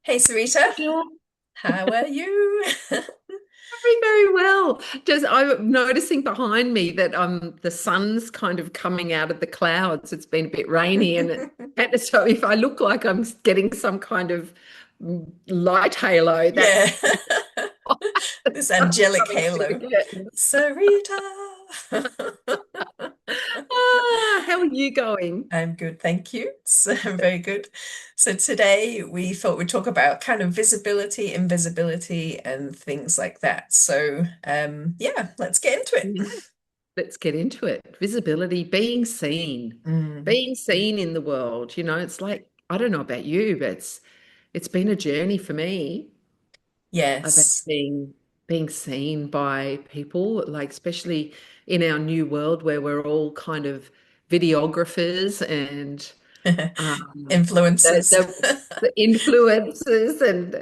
Hey Sarita, Jule, how are you? very, very well. Just I'm noticing behind me that the sun's kind of coming out of the clouds. It's been a bit rainy and so if I look like I'm getting some kind of light halo, Yeah, that's the this sun's angelic coming through the halo. curtains. Sarita. How are you going? I'm good, thank you. So I'm very good. So today we thought we'd talk about kind of visibility, invisibility, and things like that. So yeah, let's get into it. Yeah, let's get into it. Visibility, Mm, being seen in the world. It's like, I don't know about you, but it's been a journey for me about yes. being seen by people, like especially in our new world where we're all kind of videographers and um, the, Influences. the the influencers and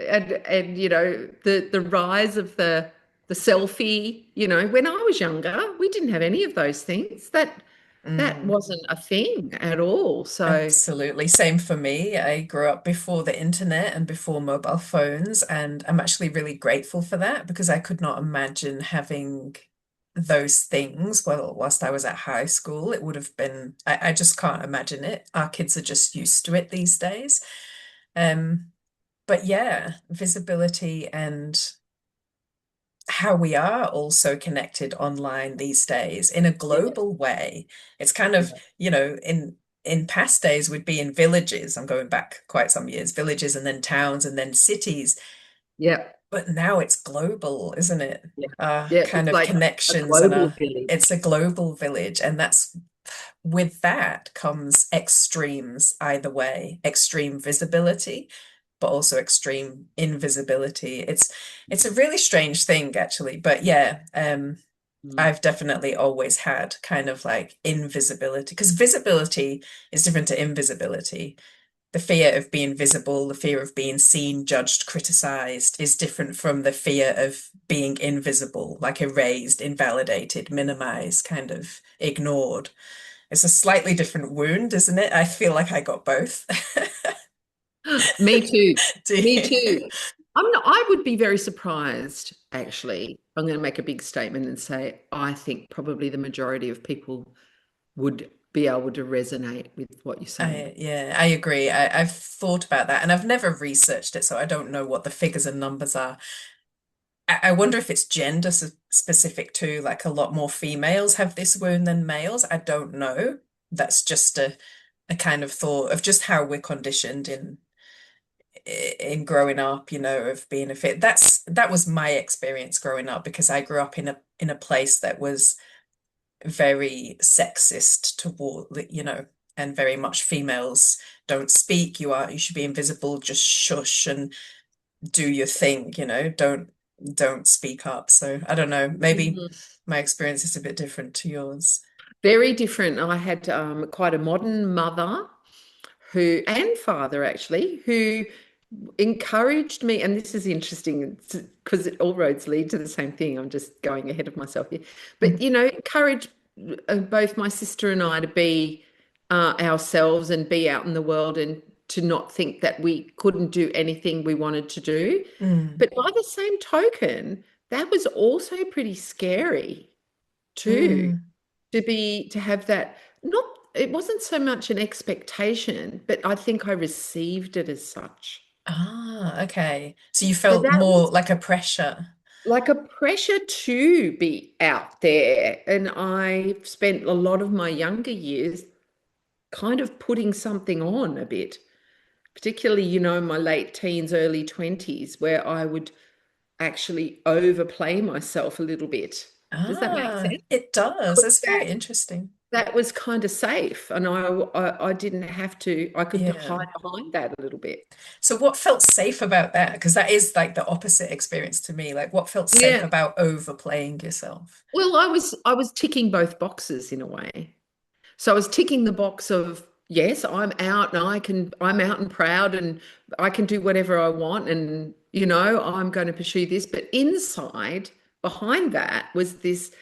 the rise of the selfie. When I was younger, we didn't have any of those things. That Mm. wasn't a thing at all. So Absolutely. Same for me. I grew up before the internet and before mobile phones, and I'm actually really grateful for that because I could not imagine having those things. Well, whilst I was at high school, it would have been, I just can't imagine it. Our kids are just used to it these days. Um, but yeah, visibility and how we are also connected online these days in a yeah, global way. It's kind of, yeah, in past days would be in villages. I'm going back quite some years, villages and then towns and then cities. yeah, But now it's global, isn't it? yeah, yeah. Kind It's of like a connections and global village. it's a global village. And that's with that comes extremes either way, extreme visibility, but also extreme invisibility. It's a really strange thing actually, but yeah, Mm. I've definitely always had kind of like invisibility because visibility is different to invisibility. The fear of being visible, the fear of being seen, judged, criticized is different from the fear of being invisible, like erased, invalidated, minimized, kind of ignored. It's a slightly different wound, isn't it? I feel like I got both. Me too. Do Me you? too. I would be very surprised, actually. I'm going to make a big statement and say I think probably the majority of people would be able to resonate with what you're saying. Yeah, I agree. I've thought about that and I've never researched it, so I don't know what the figures and numbers are. I wonder if it's gender specific too, like a lot more females have this wound than males. I don't know. That's just a kind of thought of just how we're conditioned in growing up, of being a fit. That was my experience growing up because I grew up in a place that was very sexist toward, and very much females don't speak. You should be invisible, just shush and do your thing, don't speak up. So I don't know, maybe Mhm. my experience is a bit different to yours. Very different. I had quite a modern mother who and father actually who encouraged me, and this is interesting because all roads lead to the same thing. I'm just going ahead of myself here, but Mm, encouraged both my sister and I to be ourselves and be out in the world and to not think that we couldn't do anything we wanted to do. mm, But by the same token, that was also pretty scary too, mm. to have that. Not, it wasn't so much an expectation, but I think I received it as such. Ah, okay. So you So felt that more was like a pressure. like a pressure to be out there. And I spent a lot of my younger years kind of putting something on a bit, particularly, my late teens, early 20s, where I would actually overplay myself a little bit. Does that make Ah, sense? it does. Because That's very interesting. that was kind of safe, and I didn't have to. I could Yeah. hide behind that a little bit. So what felt safe about that? Because that is like the opposite experience to me. Like what felt safe Yeah. about overplaying yourself? Well, I was ticking both boxes in a way. So I was ticking the box of yes, I'm out and I'm out and proud and I can do whatever I want and I'm going to pursue this. But inside, behind that was this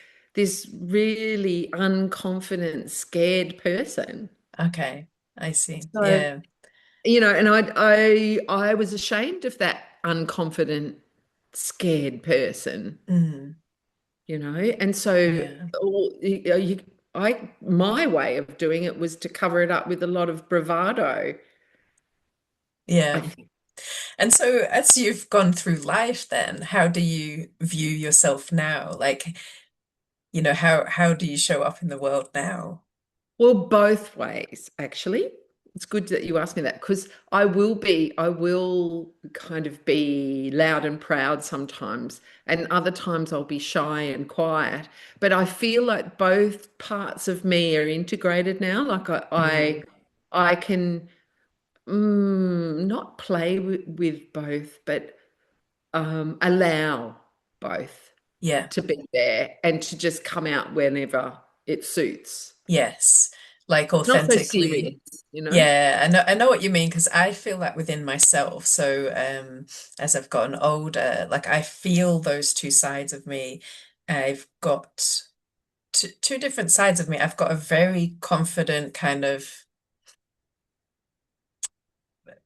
really unconfident, scared person. Okay, I see. So Yeah. and I was ashamed of that unconfident, scared person, Mm, and so yeah. my way of doing it was to cover it up with a lot of bravado. I Yeah. think. And so as you've gone through life then, how do you view yourself now? Like, how do you show up in the world now? Well, both ways, actually. It's good that you asked me that because I will kind of be loud and proud sometimes, and other times I'll be shy and quiet. But I feel like both parts of me are integrated now. Like Mm, I can not play with both, but allow both yeah. to be there and to just come out whenever it suits. Yes. Like It's not so serious, authentically. you know? Yeah, I know what you mean because I feel that within myself. So, as I've gotten older, like I feel those two sides of me. I've got two different sides of me. I've got a very confident kind of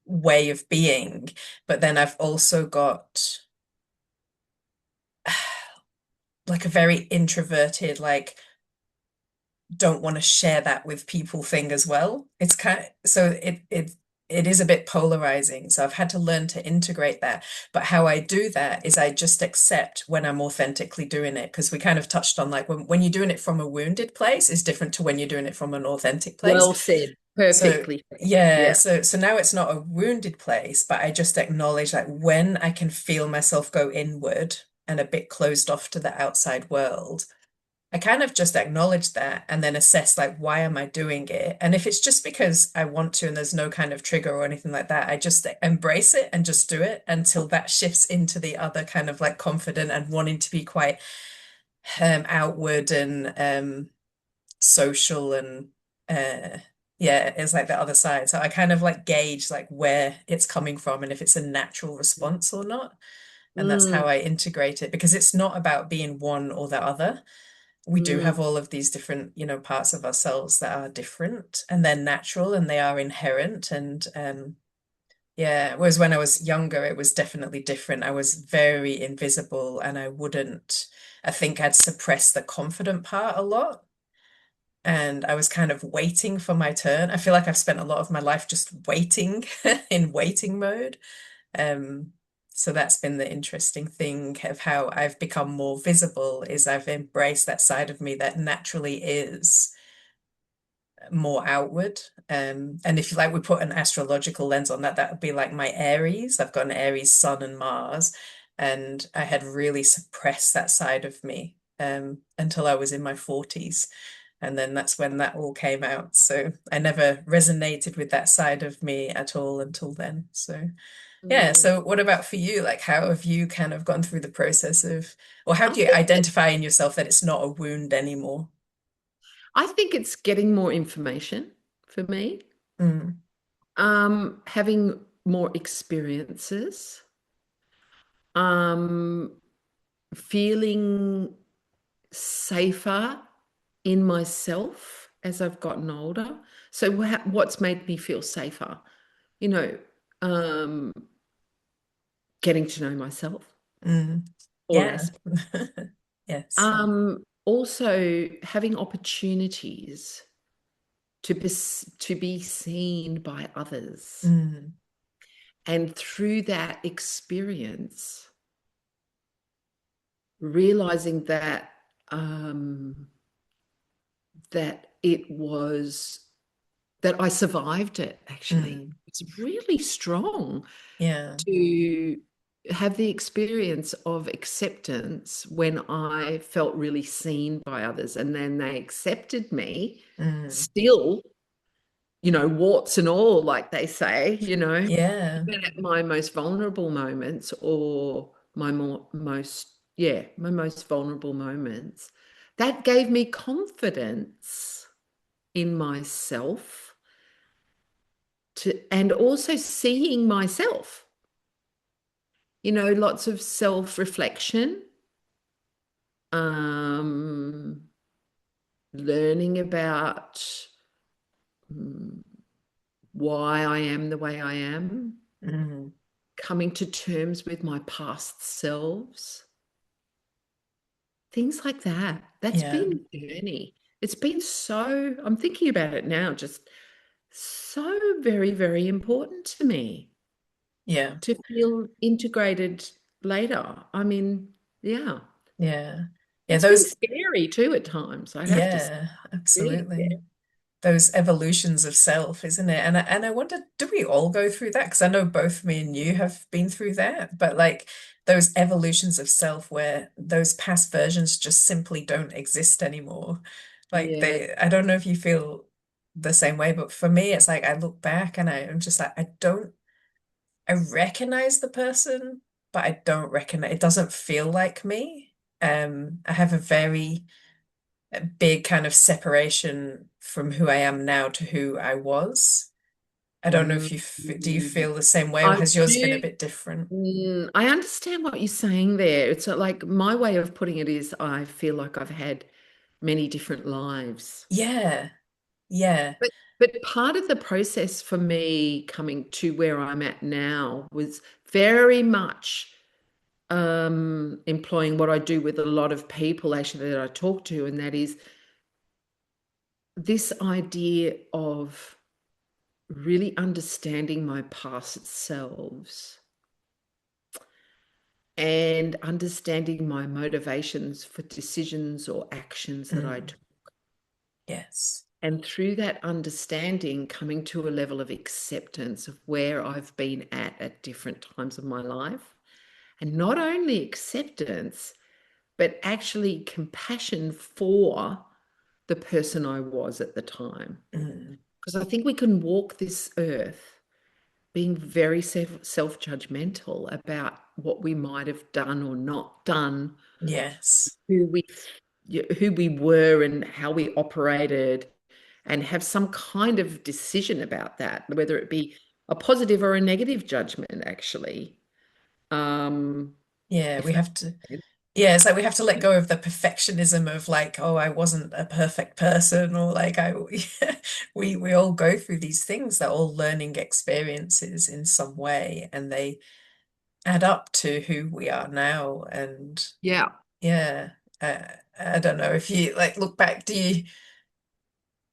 way of being, but then I've also got like a very introverted, like don't want to share that with people thing as well. It's kind of, so it is a bit polarizing. So I've had to learn to integrate that. But how I do that is I just accept when I'm authentically doing it, because we kind of touched on like when you're doing it from a wounded place is different to when you're doing it from an authentic place. Well said. So Perfectly said. yeah, Yeah. so now it's not a wounded place, but I just acknowledge like when I can feel myself go inward and a bit closed off to the outside world, I kind of just acknowledge that and then assess like why am I doing it? And if it's just because I want to and there's no kind of trigger or anything like that, I just embrace it and just do it until that shifts into the other kind of like confident and wanting to be quite outward and social and yeah, it's like the other side. So I kind of like gauge like where it's coming from and if it's a natural response or not. And that's Mm, how I integrate it because it's not about being one or the other. We do mm, have all of these different, parts of ourselves that are different and they're natural and they are inherent. And yeah, whereas when I was younger, it was definitely different. I was very invisible and I think I'd suppress the confident part a lot. And I was kind of waiting for my turn. I feel like I've spent a lot of my life just waiting in waiting mode. Um, so that's been the interesting thing of how I've become more visible is I've embraced that side of me that naturally is more outward. And if you like, we put an astrological lens on that, that would be like my Aries. I've got an Aries sun and Mars, and I had really suppressed that side of me until I was in my 40s. And then that's when that all came out. So I never resonated with that side of me at all until then. So yeah. mm. So what about for you? Like, how have you kind of gone through the process of, or how I do you think that identify in yourself that it's not a wound anymore? I think it's getting more information for me. Mm, Having more experiences, um, feeling safer in myself as I've gotten older. So what's made me feel safer? You know, um, getting to know myself, mm, all yeah. aspects. Yes. Also having opportunities to be seen by others. Mm, And through that experience, realizing um, that it was that I survived it actually. mm, It's really strong yeah. to have the experience of acceptance when I felt really seen by others and then they accepted me Mm, still, warts and all, like they say, yeah. even at my most vulnerable moments or my most vulnerable moments, that gave me confidence in myself and also seeing myself, lots of self-reflection, um, learning about why I am the way I am, Mm. coming to terms with my past selves, things like that. That's Yeah. been a journey. It's been so, I'm thinking about it now, just so very, very important to me Yeah. to feel integrated later. I mean, yeah, Yeah. Yeah. it's been Those, scary too at times. I'd have to say, yeah, really absolutely. scary. Those evolutions of self, isn't it? And I wonder, do we all go through that? Because I know both me and you have been through that, but like those evolutions of self where those past versions just simply don't exist anymore. Like Yeah. they, I don't know if you feel the same way, but for me, it's like I look back and I'm just like, I recognize the person, but I don't recognize, it doesn't feel like me. I have a very big kind of separation from who I am now to who I was. I don't know Mm, if do you feel the same way, or I has yours been a do. bit different? I understand what you're saying there. It's like my way of putting it is I feel like I've had many different lives. Yeah, yeah, But part of the process for me coming to where I'm at now was very much employing what I do with a lot of people actually that I talk to, and that is this idea of really understanding my past selves and understanding my motivations for decisions or actions that I mm, took. yes, And through that understanding, coming to a level of acceptance of where I've been at different times of my life. And not only acceptance, but actually compassion for the person I was at the time. mm, Because I think we can walk this earth being very self-judgmental about what we might have done or not done, yes, who we who we were and how we operated, and have some kind of decision about that, whether it be a positive or a negative judgment, actually. yeah. If We that have to. makes Yeah, it's like we have to let go of the perfectionism of like, oh, I wasn't a perfect person, or like I, we all go through these things. They're all learning experiences in some way, and they add up to who we are now. And yeah. yeah, I don't know if you like look back, do you,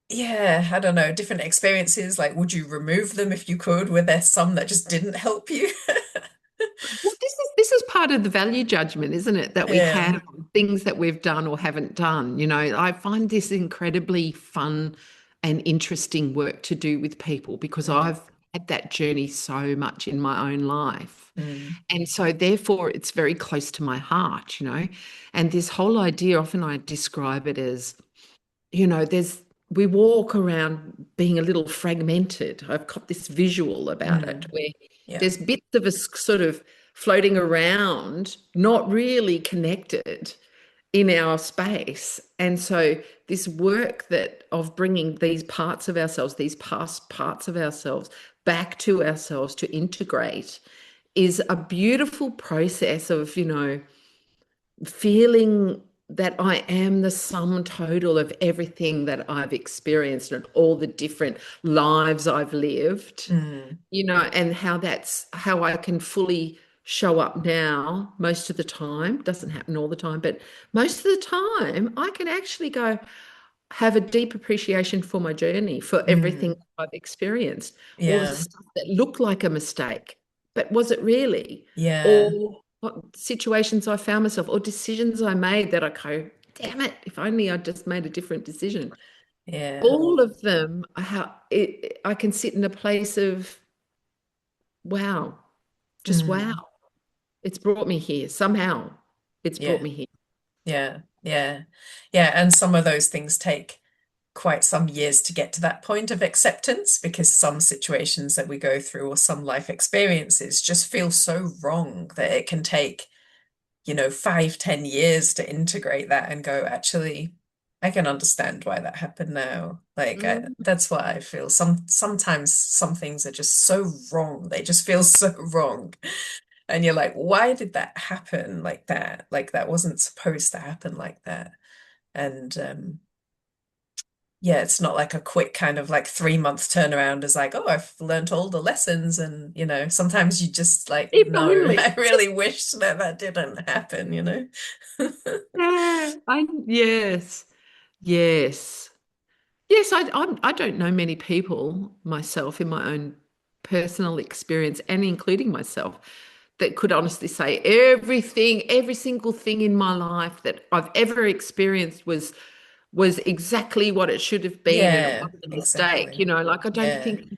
yeah, I don't know, different experiences, like would you remove them if you could? Were there some that just didn't help you? Well, this is part of the value judgment, isn't it? That we Yeah. have on things that we've done or haven't done. You know, I find this incredibly fun and interesting work to do with people because Mm, I've had that journey so much in my own life. mm, And so therefore it's very close to my heart, you know. And this whole idea, often I describe it as, we walk around being a little fragmented. I've got this visual about it mm, where yeah. there's bits of us sort of floating around, not really connected in our space. And so this work that of bringing these parts of ourselves, these past parts of ourselves back to ourselves to integrate is a beautiful process of, feeling that I am the sum total of everything that I've experienced and all the different lives I've lived, Mm, and how I can fully show up now most of the time. Doesn't happen all the time, but most of the time I can actually go have a deep appreciation for my journey, for everything mm, I've experienced, all the yeah. stuff that looked like a mistake, but was it really? Yeah. Or what situations I found myself, or decisions I made that I go, damn it, if only I just made a different decision. Yeah. All of them, I can sit in a place of wow, just wow. Mm, It's brought me here somehow. It's brought yeah. me here. Yeah. Yeah. Yeah. And some of those things take quite some years to get to that point of acceptance because some situations that we go through or some life experiences just feel so wrong that it can take, 5, 10 years to integrate that and go, actually, I can understand why that happened now. Like Mm. that's what I feel. Sometimes some things are just so wrong. They just feel so wrong. And you're like, why did that happen like that? Like that wasn't supposed to happen like that. And Yeah, it's not like a quick kind of like 3 month turnaround as like, oh, I've learned all the lessons. And, sometimes you just like, If no, only. I really wish that that didn't happen. Yeah, yes, yes. Yes, I don't know many people myself in my own personal experience and including myself that could honestly say everything, every single thing in my life that I've ever experienced was exactly what it should have been and it Yeah, wasn't a mistake. exactly. Like I don't Yeah. think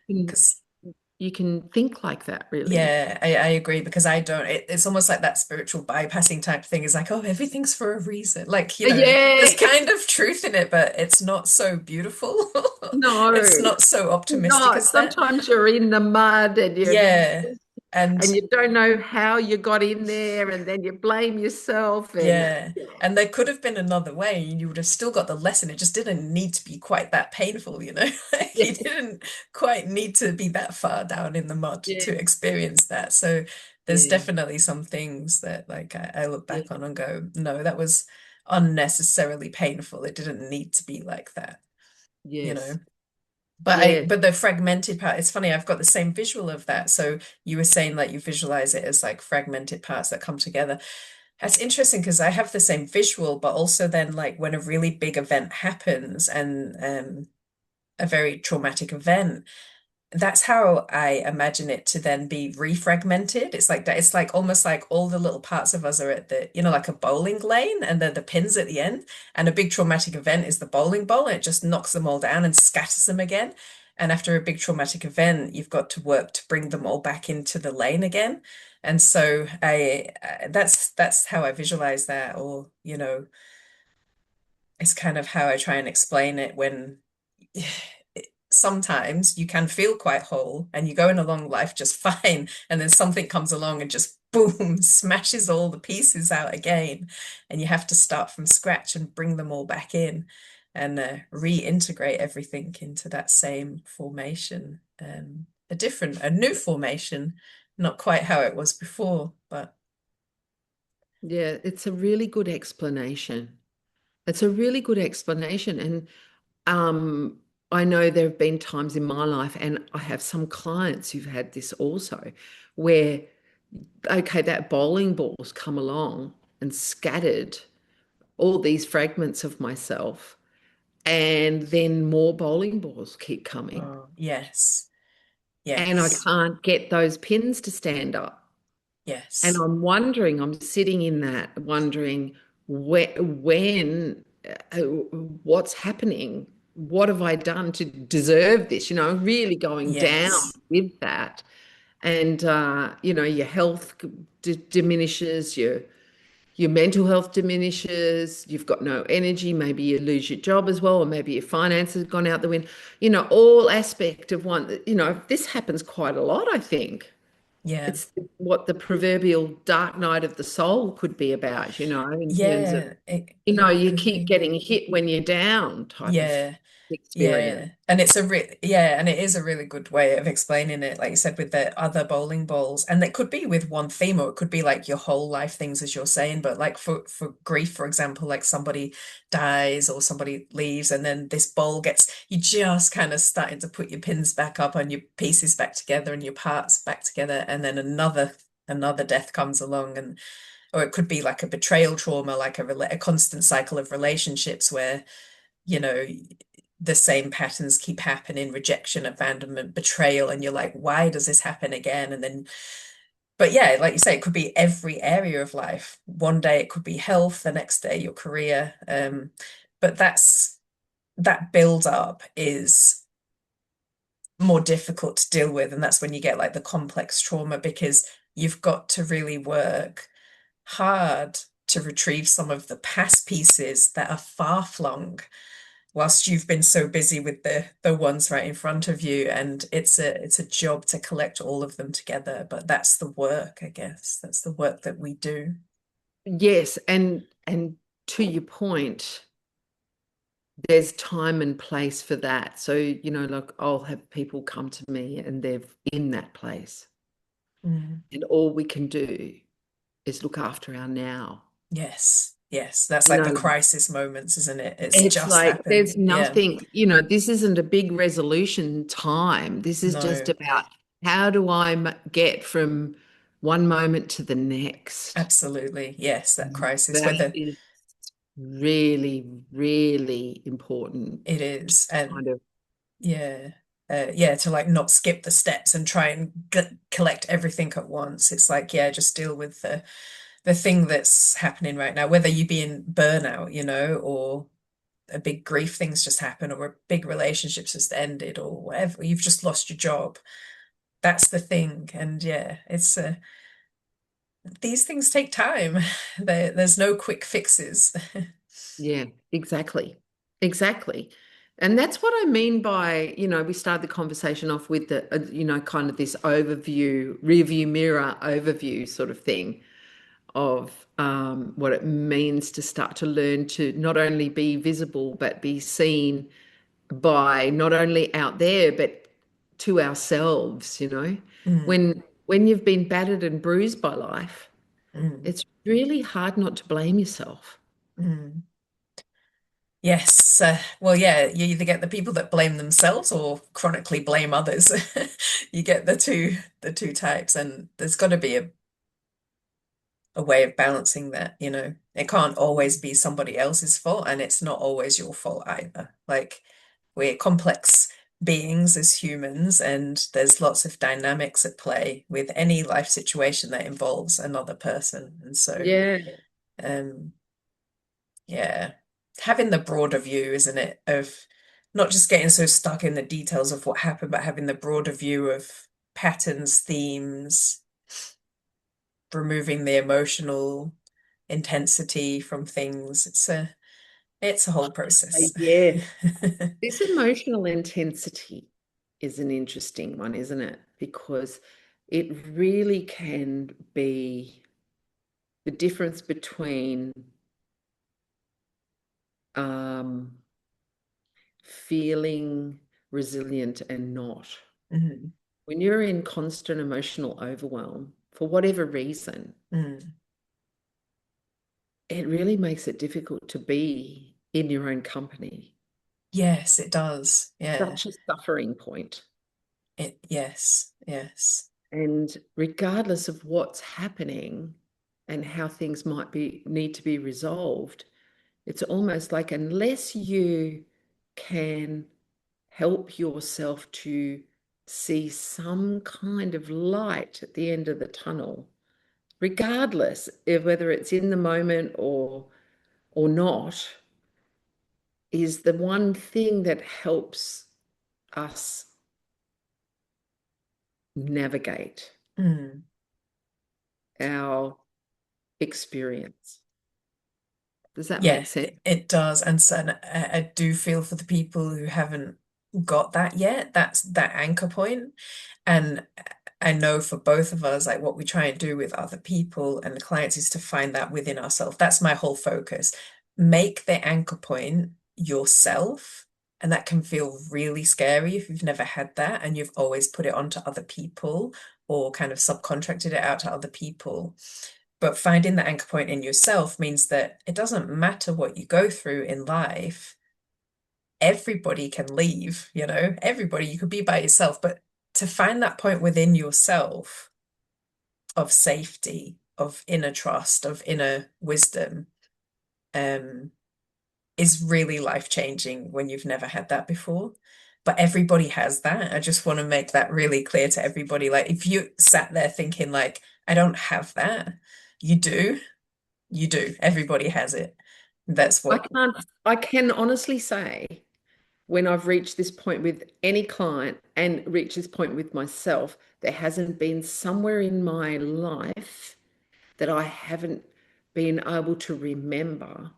you can think like that really. Yeah, I agree because I don't. It's almost like that spiritual bypassing type thing is like, oh, everything's for a reason. Like, there's Yeah. kind of truth in it, but it's not so beautiful. It's No, not so optimistic not. as that. Sometimes you're in the mud Yeah. And and you don't know how you got in there, and then you blame yourself. And yeah. And there could have been another way. You would have still got the lesson. It just didn't need to be quite that painful. yeah, You didn't quite need to be that far down in the mud yeah, to experience that. So there's yeah, definitely some things that like I look yeah, back on and go, no, that was unnecessarily painful. It didn't need to be like that, you yes, know. But I yeah, but the fragmented part, it's funny, I've got the same visual of that. So you were saying like you visualize it as like fragmented parts that come together. That's interesting because I have the same visual, but also then like when a really big event happens and a very traumatic event, that's how I imagine it to then be refragmented. It's like that. It's like almost like all the little parts of us are at like a bowling lane and then the pins at the end. And a big traumatic event is the bowling ball and it just knocks them all down and scatters them again. And after a big traumatic event, you've got to work to bring them all back into the lane again. And so that's how I visualize that, or it's kind of how I try and explain it when sometimes you can feel quite whole and you're going along life just fine, and then something comes along and just boom, smashes all the pieces out again, and you have to start from scratch and bring them all back in and reintegrate everything into that same formation, a new formation, not quite how it was before, but yeah. It's a really good explanation. It's a really good explanation, and um, I know there have been times in my life, and I have some clients who've had this also, where okay, that bowling ball's come along and scattered all these fragments of myself. And then more bowling balls keep coming. oh, yes, And I yes, can't get those pins to stand up. And yes, I'm wondering, I'm sitting in that, wondering when, what's happening? What have I done to deserve this? Really going down yes, with that. And, your health diminishes, your mental health diminishes, you've got no energy, maybe you lose your job as well, or maybe your finances have gone out the window, all aspect of one, this happens quite a lot, I think. yeah, It's what the proverbial dark night of the soul could be about, in terms of, yeah, it you could keep be. getting hit when you're down type of Yeah, experience. yeah. And it is a really good way of explaining it, like you said, with the other bowling balls. And it could be with one theme, or it could be like your whole life things as you're saying. But like for grief, for example, like somebody dies or somebody leaves, and then this bowl gets you just kind of starting to put your pins back up and your pieces back together and your parts back together, and then another death comes along, and or it could be like a betrayal trauma, like a constant cycle of relationships where you know, the same patterns keep happening, rejection, abandonment, betrayal, and you're like, why does this happen again? And then, but yeah, like you say, it could be every area of life. One day it could be health, the next day your career. But that build up is more difficult to deal with, and that's when you get like the complex trauma because you've got to really work hard to retrieve some of the past pieces that are far flung whilst you've been so busy with the ones right in front of you, and it's a job to collect all of them together, but that's the work, I guess. That's the work that we do. Yes, and to your point, there's time and place for that. So, like I'll have people come to me and they're in that place. Mm. And all we can do is look after our now. Yes, Yes, that's You like the know, crisis moments, isn't it? It's it's just like happened. there's Yeah. nothing, this isn't a big resolution time. This is just No, about how do I get from one moment to the next. absolutely. Yes, that crisis, That whether is really, really important it is. to And kind of, yeah, yeah, to like not skip the steps and try and collect everything at once. It's like, yeah, just deal with the thing that's happening right now, whether you be in burnout, or a big grief thing's just happened, or a big relationship's just ended, or whatever. You've just lost your job. That's the thing. And yeah, it's these things take time. There's no quick fixes. yeah, exactly. Exactly. And that's what I mean by, we started the conversation off with kind of this overview, rear view mirror overview sort of thing of what it means to start to learn to not only be visible, but be seen by not only out there, but to ourselves, Mm, When you've been battered and bruised by life, mm, it's really hard not to blame yourself. mm. Yes. Well, yeah, you either get the people that blame themselves or chronically blame others. You get the two types, and there's got to be a way of balancing that, It can't always be somebody else's fault, and it's not always your fault either. Like, we're complex beings as humans, and there's lots of dynamics at play with any life situation that involves another person. And so, Yeah, um, yeah, having the broader view, isn't it, of not just getting so stuck in the details of what happened, but having the broader view of patterns, themes, removing the emotional intensity from things. It's a whole process. yes. This emotional intensity is an interesting one, isn't it? Because it really can be the difference between um, feeling resilient and not. Mm, When you're in constant emotional overwhelm, for whatever reason, mm. it really makes it difficult to be in your own company. Yes, it does. Yeah. Such a suffering point. Yes, yes. And regardless of what's happening and how things might be need to be resolved, it's almost like unless you can help yourself to see some kind of light at the end of the tunnel, regardless of whether it's in the moment or not, is the one thing that helps us navigate Mm. our experience. Does that Yeah, make sense? it does. And so I do feel for the people who haven't got that yet. That's that anchor point. And I know for both of us, like what we try and do with other people and the clients is to find that within ourselves. That's my whole focus. Make the anchor point yourself. And that can feel really scary if you've never had that and you've always put it onto other people or kind of subcontracted it out to other people. But finding the anchor point in yourself means that it doesn't matter what you go through in life. Everybody can leave, everybody, you could be by yourself, but to find that point within yourself of safety, of inner trust, of inner wisdom, um, is really life-changing when you've never had that before. But everybody has that. I just want to make that really clear to everybody. Like, if you sat there thinking, like, I don't have that, you do. You do. Everybody has it. That's I what. can't, I can honestly say when I've reached this point with any client and reached this point with myself, there hasn't been somewhere in my life that I haven't been able to remember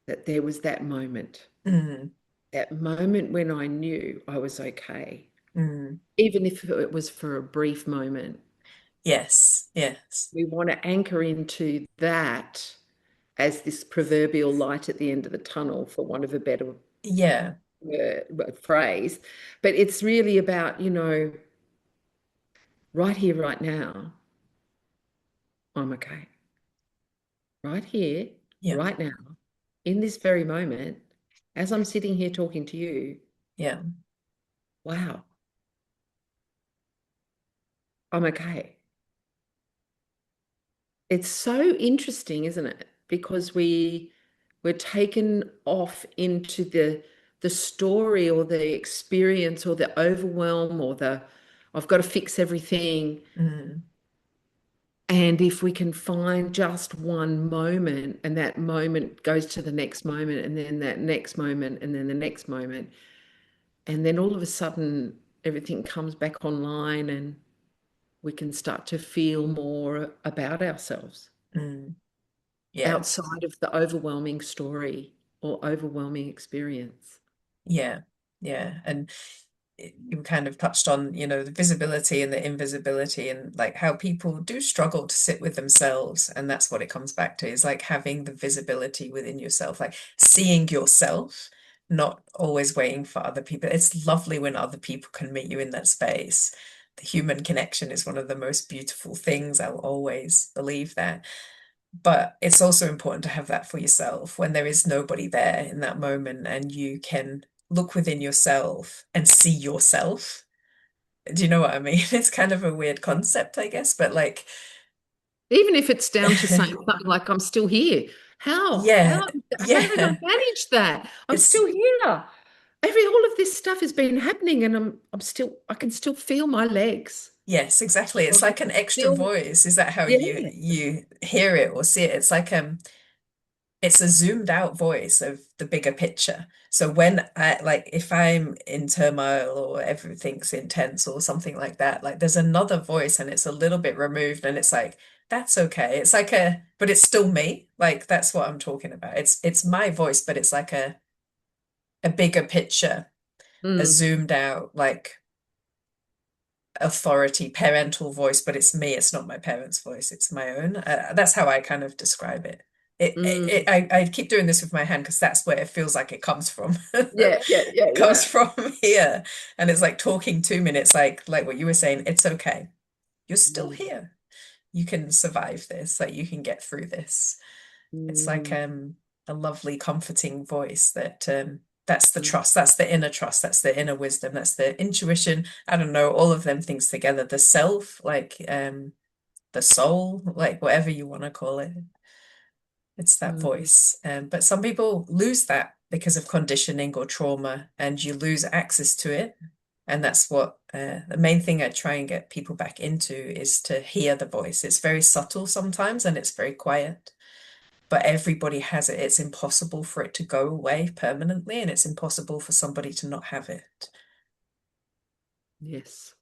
that there was Mm, that moment when I knew I was okay, mm. even if it was for a brief moment. Yes, yes. We want to anchor into that as this proverbial light at the end of the tunnel, for want of a better Yeah. phrase. But it's really about, right here, right now, I'm okay. Right here. Yeah. right now, in this very moment, as I'm sitting here talking to you, Yeah. wow, I'm okay. It's so interesting, isn't it? Because we're taken off into the story or the experience or the overwhelm or the I've got to fix everything. Mm, And if we can find just one moment and that moment goes to the next moment and then that next moment and then the next moment, and then all of a sudden everything comes back online and we can start to feel more about ourselves mm. Yeah. outside of the overwhelming story or overwhelming experience. Yeah. Yeah. And you kind of touched on, the visibility and the invisibility and like how people do struggle to sit with themselves. And that's what it comes back to is like having the visibility within yourself, like seeing yourself, not always waiting for other people. It's lovely when other people can meet you in that space. The human connection is one of the most beautiful things. I'll always believe that. But it's also important to have that for yourself when there is nobody there in that moment and you can look within yourself and see yourself. Do you know what I mean? It's kind of a weird concept, I guess, but like, Even if it's down to saying something like, I'm still here. How? yeah, How did I yeah, manage that? I'm it's still here. All of this stuff has been happening and I can still feel my legs. yes, exactly. I It's like can an extra still, voice. Is that how yeah. you hear it or see it? It's a zoomed out voice of the bigger picture. So when I like if I'm in turmoil or everything's intense or something like that, like there's another voice and it's a little bit removed and it's like that's okay. It's like but it's still me. Like that's what I'm talking about. It's my voice, but it's like a bigger picture, a Mm, zoomed out like authority parental voice, but it's me, it's not my parents' voice, it's my own. That's how I kind of describe it. mm. I keep doing this with my hand because that's where it feels like it comes from. Yeah, yeah, yeah, It comes yeah. from here, and it's like talking 2 minutes, like what you were saying. It's okay. You're still Mm, here. You can survive this. Like you can get through this. It's like mm, a lovely, comforting voice that's the mm, trust, that's the inner trust, that's the inner wisdom, that's the intuition. I don't know, all of them things together. The self, like the soul, like whatever you want to call it. It's that mm, voice. But some people lose that because of conditioning or trauma, and you lose access to it. And that's what the main thing I try and get people back into is to hear the voice. It's very subtle sometimes and it's very quiet, but everybody has it. It's impossible for it to go away permanently, and it's impossible for somebody to not have it. yes,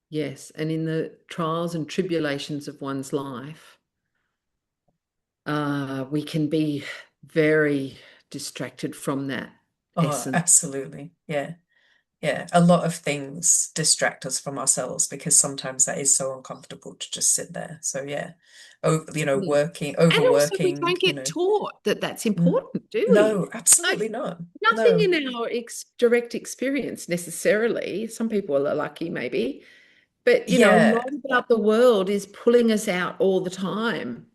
yes. And in the trials and tribulations of one's life, we can be very distracted from that Oh, essence. absolutely. Yeah. Yeah. A lot of things distract us from ourselves because sometimes that is so uncomfortable to just sit there. So yeah. Oh, Mm. And also, we overworking, don't get taught that that's important, do we? No, Like, absolutely not. nothing No. in our direct experience necessarily. Some people are lucky, maybe, but a Yeah. lot about the world is pulling us out all the time.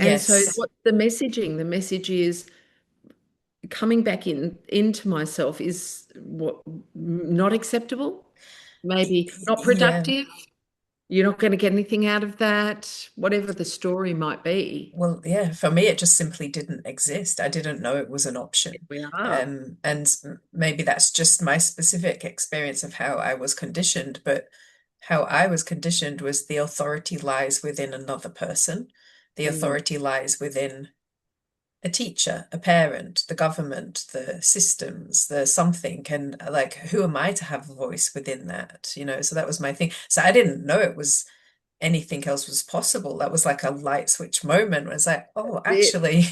And so, Yes. what's the messaging? The message is coming back into myself is what not acceptable, maybe not Yeah. productive. You're not going to get anything out of that, whatever the story might be. Well, yeah, for me, it just simply didn't exist. I didn't know it was an option. We are. And maybe that's just my specific experience of how I was conditioned, but how I was conditioned was the authority lies within another person. The Mm, authority lies within a teacher, a parent, the government, the systems, the something. And like, who am I to have a voice within that? So that was my thing. So I didn't know it was anything else was possible. That was like a light switch moment where it's like, oh, it, actually,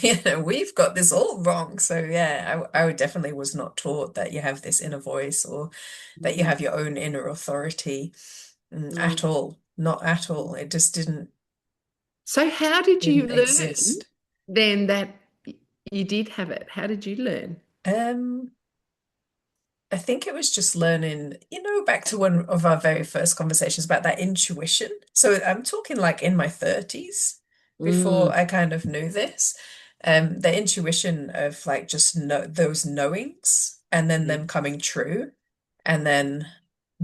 we've got this all wrong. So yeah, I definitely was not taught that you have this inner voice or that you mm, have your own inner authority mm. at all. Not at all. It just So, how did you didn't learn exist. then that you did have it? How did you learn? Um, I think it was just learning, back to one of our very first conversations about that intuition. So I'm talking like in my 30s before Mm, I kind of knew this. The intuition of like just know those knowings and then Yeah. them coming true and then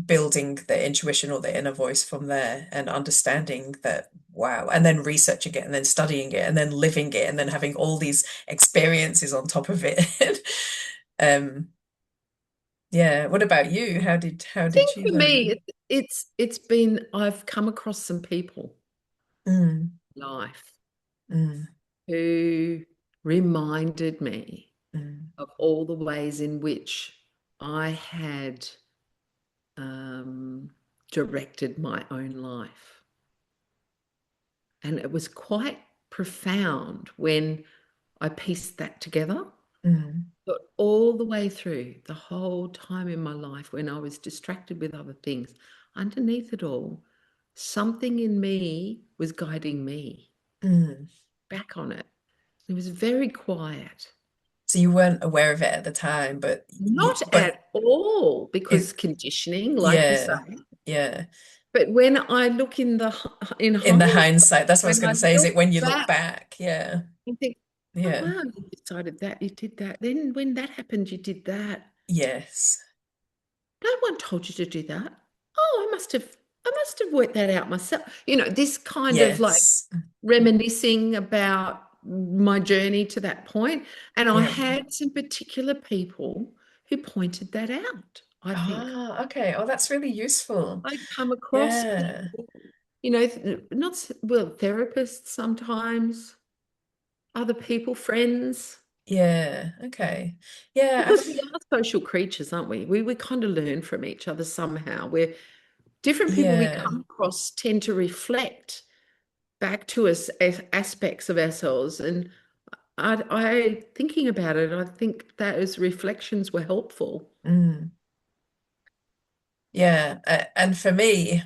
building the intuition or the inner voice from there and understanding that wow and then researching it and then studying it and then living it and then having all these experiences on top of it. um yeah, what about you? How I did think you for me, learn? it's been I've come across some people Mm, in life mm, who reminded me mm, of all the ways in which I had um, directed my own life. And it was quite profound when I pieced that together. mm, But all the way through, the whole time in my life when I was distracted with other things, underneath it all, something in me was guiding me mm. back on it. It was very quiet. So you weren't aware of it at the time, but Not but at all, because it conditioning, like you say. yeah, yeah. But when I look in In the hindsight, hindsight, that's what I was when going I to say. Is look it when you look back back? Yeah, and think, oh yeah, wow, you decided that, you did that. Then when that happened, you did that. yes, No one told you to do that. Oh, I must have worked that out myself. This kind of like yes, reminiscing about my journey to that point. And I yeah. had some particular people who pointed that out, I think. Ah, okay. Oh, that's really useful. I'd come across Yeah, people, not well, therapists sometimes, other people, friends, yeah. Okay. Yeah, because we are social creatures, aren't we? We kind of learn from each other somehow. We're different people we yeah. come across tend to reflect back to us aspects of ourselves. And I thinking about it, I think those reflections were helpful. Mm, yeah. And for me,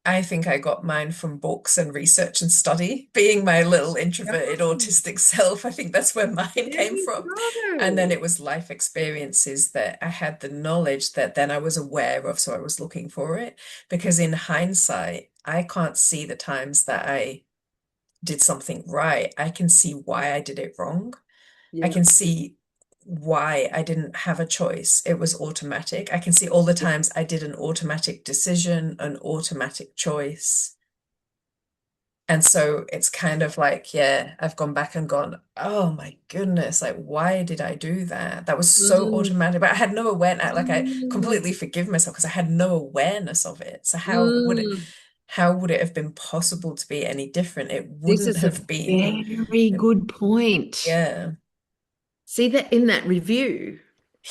I think I got mine from books and research and study. Being my little Yeah. introverted autistic self, I think that's where mine There came you from. And then go. it was life experiences that I had the knowledge that then I was aware of, so I was looking for it. Because in hindsight, I can't see the times that I did something right. I can see why I did it wrong. I Yeah. can see why I didn't have a choice. It was automatic. I can see all the Yeah. times I did an automatic decision, an automatic choice. And so it's kind of like, yeah, I've gone back and gone, oh my goodness, like, why did I do that? That was so Mm, automatic, but I had no awareness. Like, I mm, completely forgive myself because I had no awareness of it. So mm. how would it have been possible to be any different? It This wouldn't is a have been. very good point. Yeah, See that in that review,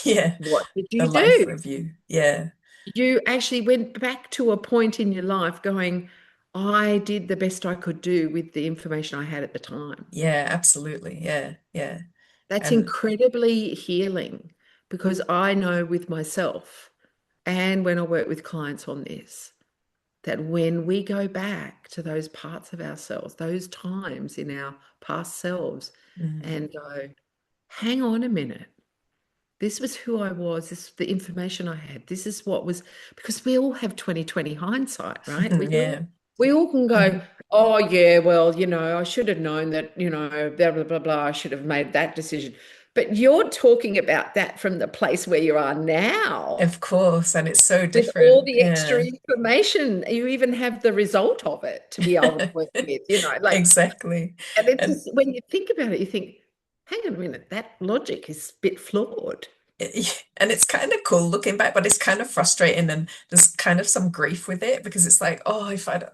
yeah, what did the you life do? review. Yeah, You actually went back to a point in your life going, I did the best I could do with the information I had at the time. yeah, absolutely. Yeah, yeah. That's And incredibly healing, because I know with myself and when I work with clients on this, that when we go back to those parts of ourselves, those times in our past selves, mm, and go, hang on a minute, this was who I was, this is the information I had, this is what was, because we all have 2020 hindsight, right? We yeah. all we all can go, oh yeah, well, I should have known that, blah blah blah blah, I should have made that decision. But you're talking about that from the place where you are now, Of course, and it's so with all different. the extra Yeah. information. You even have the result of it to be able to work with, like, Exactly. and it's And just when you think about it, you think, hang on a minute, that logic is a bit flawed. and it's kind of cool looking back, but it's kind of frustrating and there's kind of some grief with it because it's like, oh, if I'd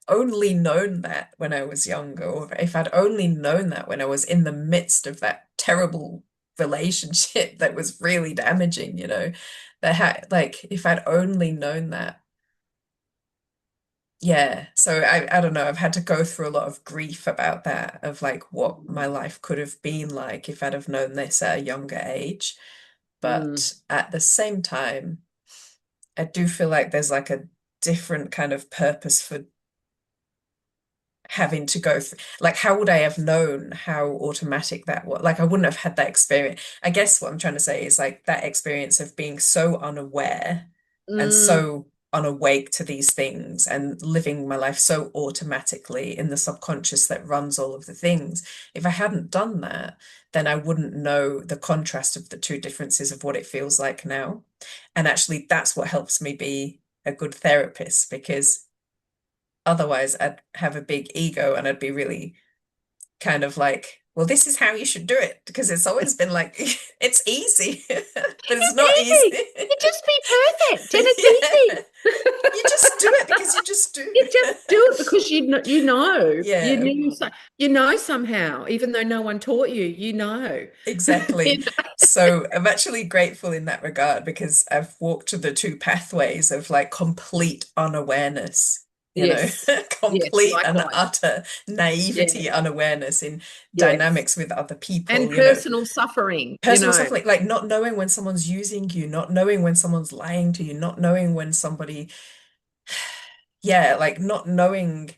only known that when I was younger, or if I'd only known that when I was in the midst of that terrible relationship that was really damaging, that had like if I'd only known that. Yeah, so I don't know. I've had to go through a lot of grief about that, of like what my life could have been like if I'd have known this at a younger age. Mm, But at the same time, I do feel like there's like a different kind of purpose for having to go through. Like, how would I have known how automatic that was? Like, I wouldn't have had that experience. I guess what I'm trying to say is like that experience of being so unaware and mm, so unawake to these things and living my life so automatically in the subconscious that runs all of the things. If I hadn't done that, then I wouldn't know the contrast of the two differences of what it feels like now. And actually, that's what helps me be a good therapist because otherwise I'd have a big ego and I'd be really kind of like, well, this is how you should do it because it's always been like, it's easy, but it's It's not easy. easy. You just be perfect and it's Yeah. easy. You just do it because you just do. You just do it because Yeah, you know somehow, even though no one taught you, you know. exactly. So I'm actually grateful in that regard because I've walked the two pathways of like complete unawareness, Yes. Yes, complete and likewise. utter naivety, Yeah. unawareness in Yes. dynamics with other And people, personal suffering, you personal know. stuff like not knowing when someone's using you, not knowing when someone's lying to you, not knowing when somebody, yeah, like not knowing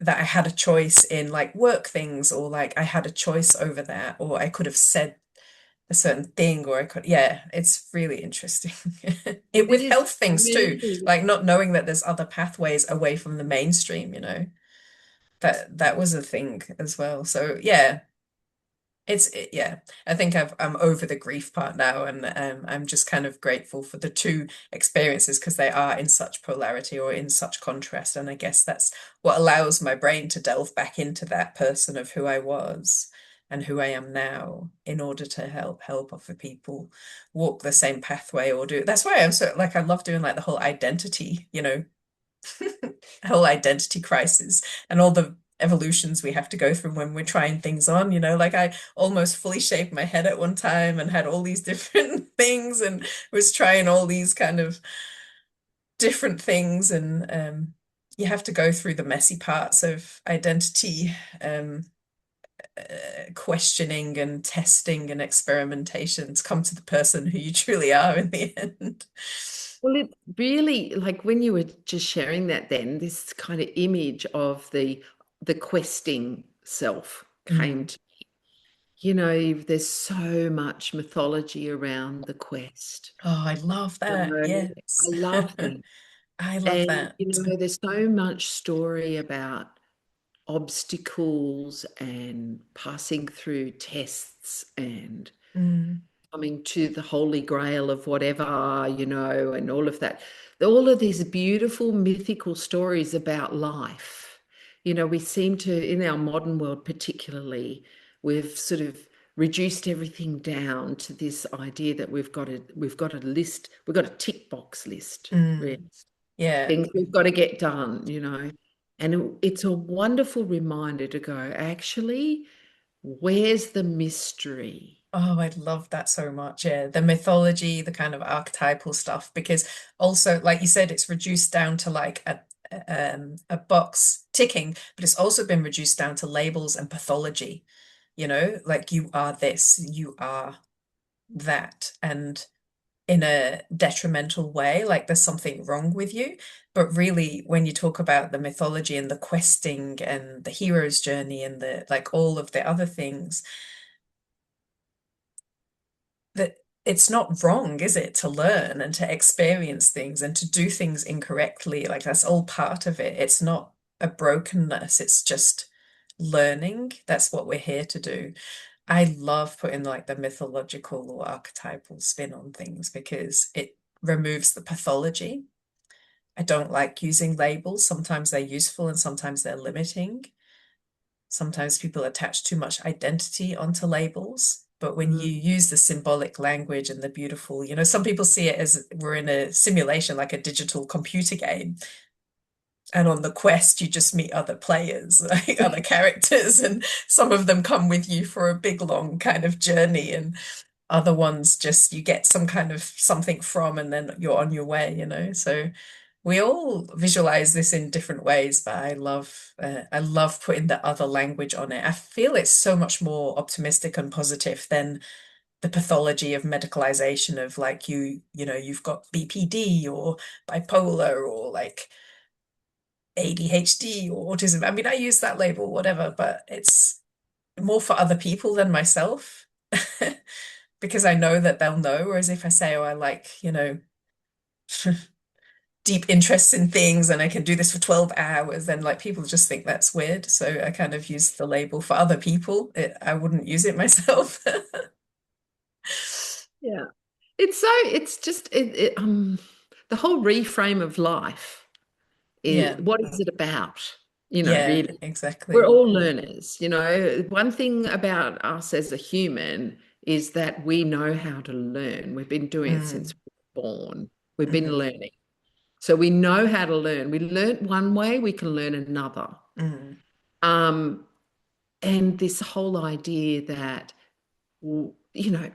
that I had a choice in like work things or like I had a choice over that or I could have said a certain thing or I could, yeah, it's really interesting. It It with is health things too, really. like not knowing that there's other pathways away from the mainstream, that was a thing as well. So yeah, yeah, I think I'm over the grief part now, and I'm just kind of grateful for the two experiences because they are in such polarity or in such contrast, and I guess that's what allows my brain to delve back into that person of who I was and who I am now in order to help other people walk the same pathway or do. That's why I'm so like I love doing like the whole identity, whole identity crisis and all the evolutions we have to go through when we're trying things on, like I almost fully shaved my head at one time and had all these different things and was trying all these kind of different things and you have to go through the messy parts of identity questioning and testing and experimentation to come to the person who you truly are in the end. Well, it really, like when you were just sharing that, then this kind of image of the questing self came Mm. to, there's so much mythology around the quest. Oh, I love that. I Yes. love that. I love And, that. there's so much story about obstacles and passing through tests and Mm. coming to the holy grail of whatever, and all of that. All of these beautiful mythical stories about life. We seem to, in our modern world particularly, we've sort of reduced everything down to this idea that we've got a list, we've got a tick box list, really. Mm. Yeah. Things we've got to get done. And it's a wonderful reminder to go, actually, where's the mystery? Oh, I love that so much. Yeah. The mythology, the kind of archetypal stuff, because also, like you said, it's reduced down to like a box ticking, but it's also been reduced down to labels and pathology, like you are this, you are that. And in a detrimental way, like there's something wrong with you. But really, when you talk about the mythology and the questing and the hero's journey and the like all of the other things, that it's not wrong, is it, to learn and to experience things and to do things incorrectly? Like that's all part of it. It's not a brokenness, it's just learning. That's what we're here to do. I love putting like the mythological or archetypal spin on things because it removes the pathology. I don't like using labels. Sometimes they're useful and sometimes they're limiting. Sometimes people attach too much identity onto labels. But when you Mm. use the symbolic language and the beautiful, some people see it as we're in a simulation, like a digital computer game. And on the quest, you just meet other players, like other characters, and some of them come with you for a big, long kind of journey. And other ones just you get some kind of something from, and then you're on your way. So we all visualize this in different ways, but I love putting the other language on it. I feel it's so much more optimistic and positive than the pathology of medicalization of like you've got BPD or bipolar or like ADHD or autism. I mean, I use that label, whatever, but it's more for other people than myself because I know that they'll know. Whereas if I say, oh, I like, deep interests in things and I can do this for 12 hours, then like people just think that's weird. So I kind of use the label for other people. I wouldn't use it myself. Yeah. It's just the whole reframe of life is, Yeah. what is it about? Yeah, Really. We're exactly. all learners. One thing about us as a human is that we know how to learn. We've been doing it since Mm, we were born. We've been hmm learning. So we know how to learn. We learn one way, we can learn another. mm, Um, and this whole idea that,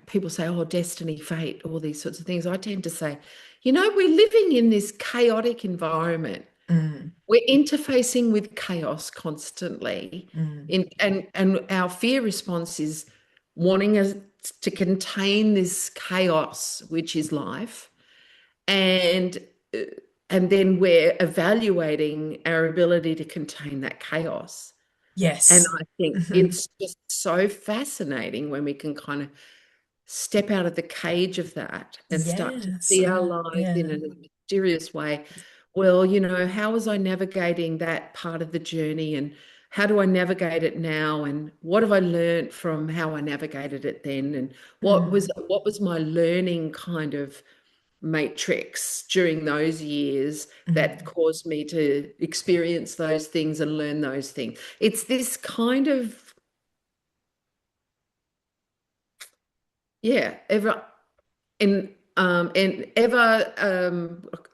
people say, oh, destiny, fate, all these sorts of things. I tend to say, we're living in this chaotic environment. mm, We're interfacing with chaos constantly. mm. And our fear response is wanting us to contain this chaos, which is life. And uh, and then we're evaluating our ability to contain that chaos. And Yes. I think Hmm. it's just so fascinating when we can kind of step out of the cage of that and start to Yes. see our lives in Yeah. a mysterious way. Well, how was I navigating that part of the journey, and how do I navigate it now, and what have I learned from how I navigated it then, and Mm, what was my learning kind of matrix during those years that mm. caused me to experience those things and learn those things. It's this kind of, yeah, ever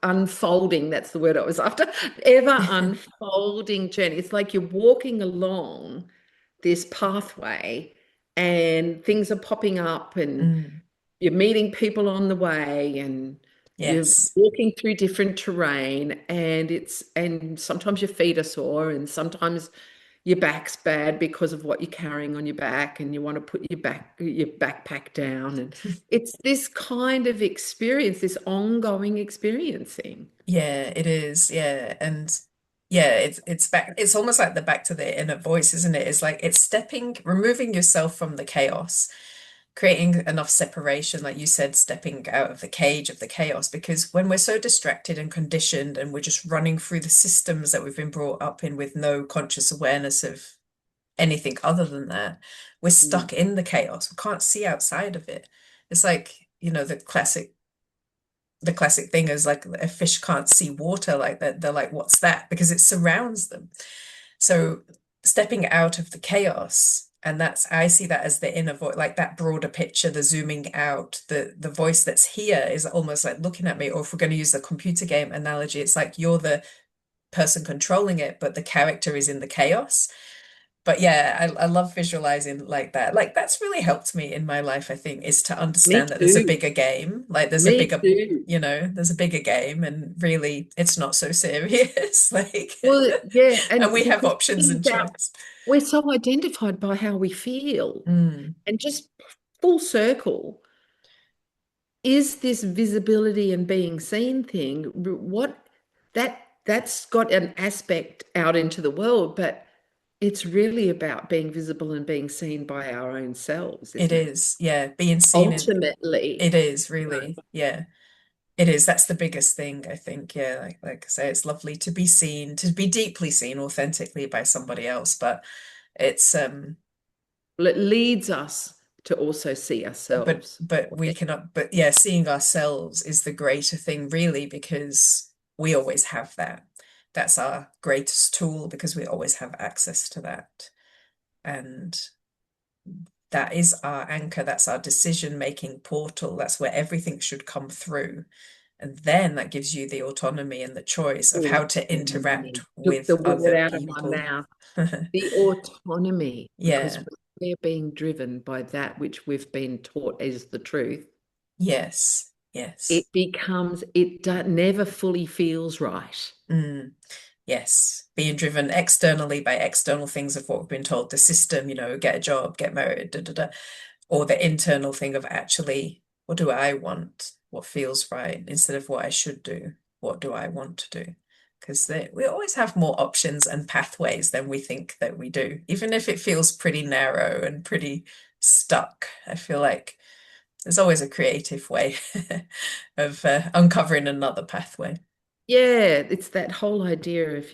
unfolding, that's the word I was after, ever unfolding journey. It's like you're walking along this pathway and things are popping up, and Mm. you're meeting people on the way, and you're Yes. walking through different terrain, and sometimes your feet are sore, and sometimes your back's bad because of what you're carrying on your back, and you want to put your backpack down. And it's this kind of experience, this ongoing experiencing. Yeah, it is. Yeah. And yeah, it's back, it's almost like the back to the inner voice, isn't it? It's like it's removing yourself from the chaos, creating enough separation, like you said, stepping out of the cage of the chaos. Because when we're so distracted and conditioned and we're just running through the systems that we've been brought up in with no conscious awareness of anything other than that, we're Mm. stuck in the chaos. We can't see outside of it. It's like, the classic thing is like a fish can't see water like that. They're like, what's that? Because it surrounds them. So stepping out of the chaos, and I see that as the inner voice, like that broader picture, the zooming out, the voice that's here is almost like looking at me. Or if we're going to use the computer game analogy, it's like you're the person controlling it, but the character is in the chaos. But yeah, I love visualizing like that. Like that's really helped me in my life, I think, is to Me understand that there's a too. bigger game. Like there's a Me bigger, too. there's a bigger game, and really it's not so serious. Like Well, yeah, and and we have because the options thing and about, choice. we're so identified by how we feel, Mm, and just full circle, is this visibility and being seen thing, that's got an aspect out into the world, but it's really about being visible and being seen by our own selves, it isn't it? is, yeah, being seen in Ultimately, it is you know, really, yeah. It is. That's the biggest thing, I think. Yeah, like I say, it's lovely to be seen, to be deeply seen authentically by somebody else, but it's well, it leads us to also see but ourselves. but we cannot, but yeah, seeing ourselves is the greater thing really, because we always have that. That's our greatest tool because we always have access to that. And that is our anchor, that's our decision-making portal. That's where everything should come through. And then that gives you the autonomy and the choice of how to interact Autonomy. Took with the word other out of my people. mouth. The autonomy, because Yeah. we're being driven by that which we've been taught is the truth. Yes. Yes. Never fully feels right. Mm. Yes, being driven externally by external things of what we've been told, the system, get a job, get married, da, da, da. Or the internal thing of actually, what do I want? What feels right instead of what I should do? What do I want to do? Because we always have more options and pathways than we think that we do, even if it feels pretty narrow and pretty stuck. I feel like there's always a creative way of uncovering another pathway. yeah, it's that whole idea of,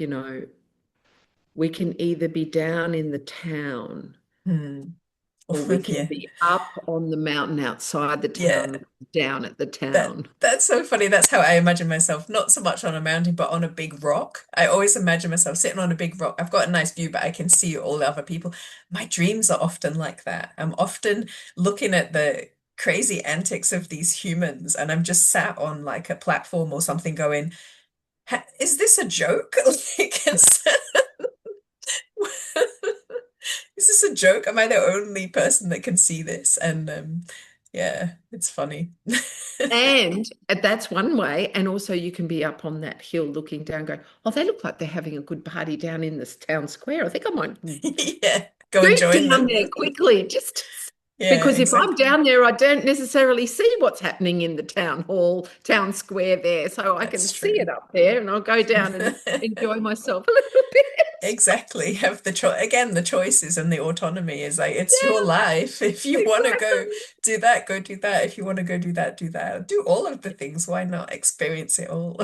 we can either be down in the town Hmm. or we can Yeah. be up on the mountain outside the Yeah. town, down at the That town. that's so funny. That's how I imagine myself, not so much on a mountain, but on a big rock. I always imagine myself sitting on a big rock. I've got a nice view, but I can see all the other people. My dreams are often like that. I'm often looking at the crazy antics of these humans, and I'm just sat on like a platform or something going, Is this a joke?" Like, is this a joke? Am I the only person that can see this? And yeah, it's funny. And that's one way. And also, you can be up on that hill looking down, going, oh, they look like they're having a good party down in this town square. I think I might Yeah, go and scoot join down them. there quickly, just Yeah, because if I'm exactly. down there, I don't necessarily see what's happening in the town hall, town square there. So I can That's see it true. up there and I'll go down and enjoy myself a little bit. Exactly. Have the choice again, the choices and the autonomy is like it's your Yeah, life. If you want to go exactly. do that, go do that. If you want to go do that, do that. Do all of the things. Why not experience it all?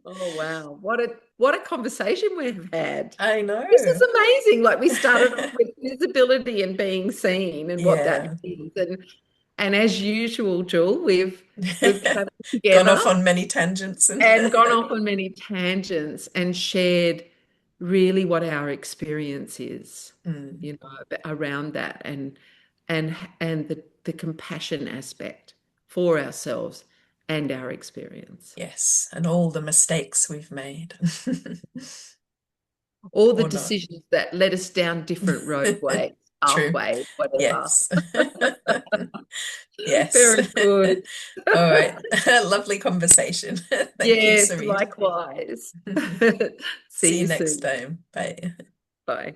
Oh wow. What a conversation we've had. I This is know. amazing. Like we started off with visibility and being seen and what that Yeah. means. And as usual, Jewel, we've traveled Gone together off on many tangents and and gone off on many tangents and shared really what our experience is, Mm, around that and the compassion aspect for ourselves and our experience. yes, and all the mistakes we've made. All the Or not. decisions that led us down different roadways, True. pathways, whatever. Yes. Yes. Very good. All right. Lovely conversation. Thank you, Yes, Sarita. likewise. See See you you next soon. time. Bye. Bye.